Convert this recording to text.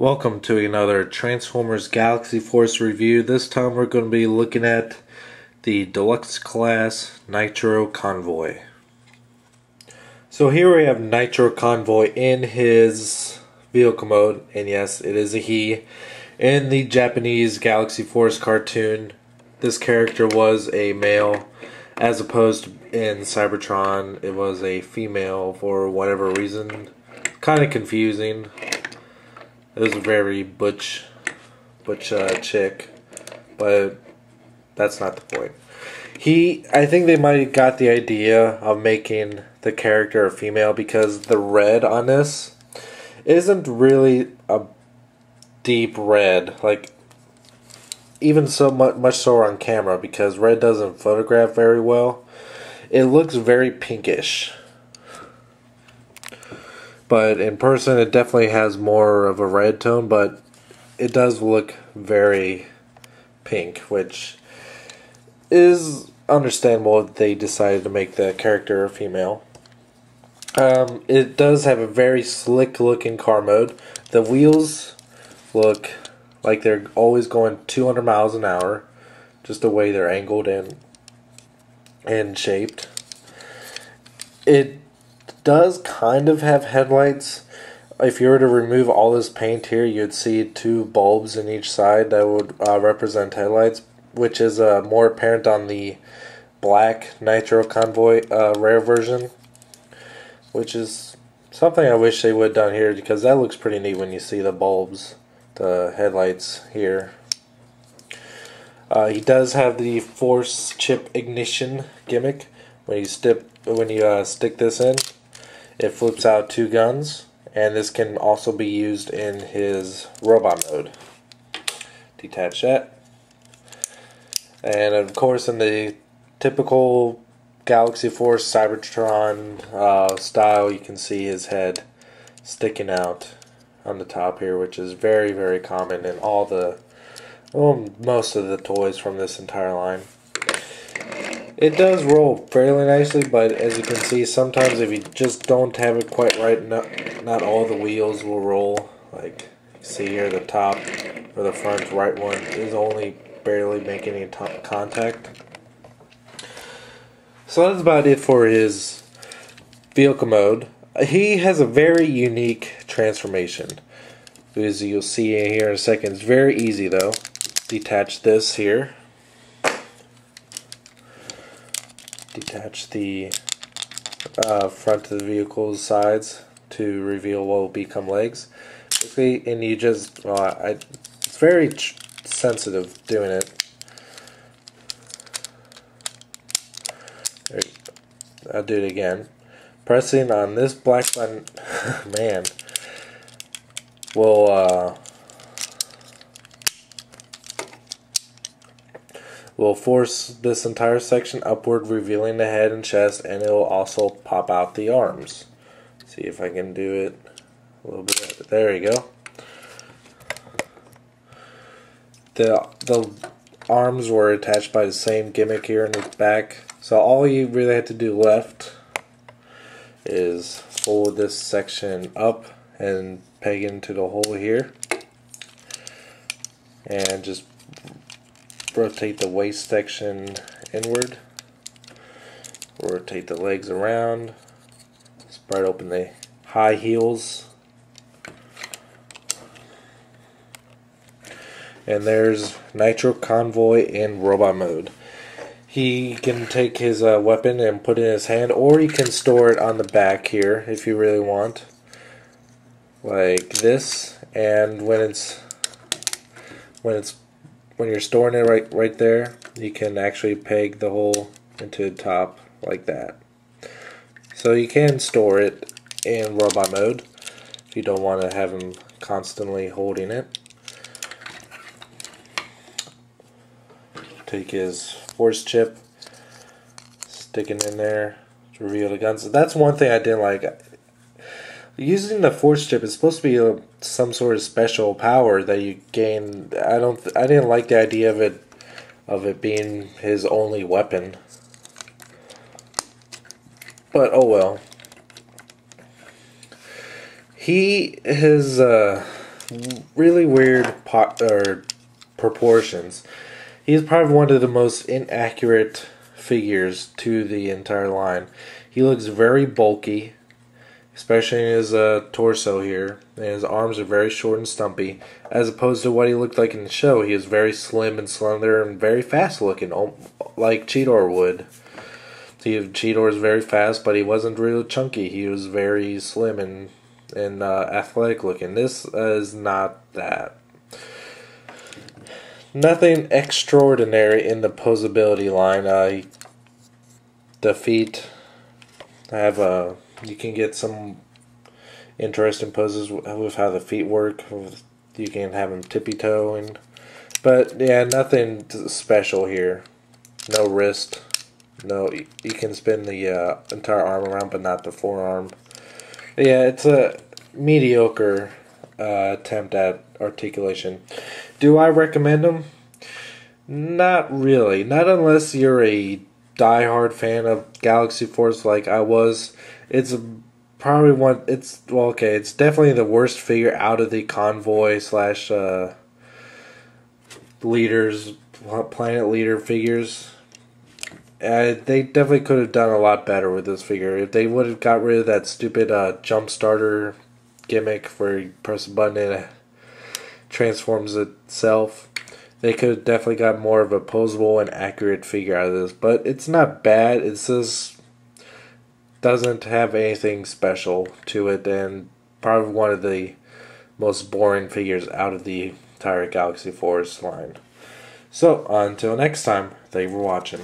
Welcome to another Transformers Galaxy Force review. This time we're going to be looking at the Deluxe Class Nitro Convoy. So here we have Nitro Convoy in his vehicle mode, and yes, it is a he. In the Japanese Galaxy Force cartoon, this character was a male, as opposed to in Cybertron, it was a female for whatever reason. Kind of confusing. It was a very butch chick, but that's not the point. I think they might have got the idea of making the character a female because the red on this isn't really a deep red, like even so much so on camera, because red doesn't photograph very well. It looks very pinkish. But in person, it definitely has more of a red tone, but it does look very pink, which is understandable if they decided to make the character a female. It does have a very slick looking car mode. The wheels look like they're always going 200 miles an hour, just the way they're angled and shaped. It does kind of have headlights. If you were to remove all this paint here, you'd see two bulbs in each side that would represent headlights, which is more apparent on the black Nitro Convoy rare version, which is something I wish they would have done here, because that looks pretty neat when you see the bulbs, the headlights here. He does have the force chip ignition gimmick. When you stick this in, it flips out two guns, and this can also be used in his robot mode. Detach that. And of course, in the typical Galaxy Force Cybertron style, you can see his head sticking out on the top here, which is very, very common in most of the toys from this entire line. It does roll fairly nicely, but as you can see, sometimes if you just don't have it quite right, not all the wheels will roll. Like you see here, the top or the front right one is only barely making any contact. So that's about it for his vehicle mode. He has a very unique transformation, as you'll see here in a second. It's very easy though. Detach this here. Detach the front of the vehicle's sides to reveal what will become legs. Basically, and you just, it's very sensitive doing it. I'll do it again. Pressing on this black button, man, will force this entire section upward, revealing the head and chest, and it will also pop out the arms. See if I can do it a little bit. There you go. The arms were attached by the same gimmick here in the back, so all you really have to do left is fold this section up and peg into the hole here, and just rotate the waist section inward, rotate the legs around, spread open the high heels, and there's Nitro Convoy in robot mode. He can take his weapon and put it in his hand, or you can store it on the back here if you really want, like this. And when you're storing it right there, you can actually peg the hole into the top like that. So you can store it in robot mode if you don't want to have him constantly holding it. Take his force chip, stick it in there to reveal the guns. That's one thing I didn't like. Using the force chip is supposed to be some sort of special power that you gain. I didn't like the idea of it being his only weapon. But oh well. His really weird proportions. He's probably one of the most inaccurate figures to the entire line. He looks very bulky, especially in his torso here, and his arms are very short and stumpy, as opposed to what he looked like in the show. He was very slim and slender and very fast looking, like Cheetor would. Cheetor is very fast, but he wasn't really chunky. He was very slim and athletic looking. This is not that. Nothing extraordinary in the posability line. The feet have you can get some interesting poses with how the feet work. You can have them tippy-toeing, but yeah, nothing special here. No wrist. No, you can spin the entire arm around, but not the forearm. Yeah, it's a mediocre attempt at articulation. Do I recommend them? Not really. Not unless you're a die-hard fan of Galaxy Force like I was. It's probably one. It's okay. It's definitely the worst figure out of the convoy slash leaders, planet leader figures. They definitely could have done a lot better with this figure. If they would have got rid of that stupid jump starter gimmick where you press a button and it transforms itself, they could have definitely got more of a posable and accurate figure out of this. But it's not bad. It just doesn't have anything special to it, and probably one of the most boring figures out of the entire Galaxy Force line. So, until next time, thank you for watching.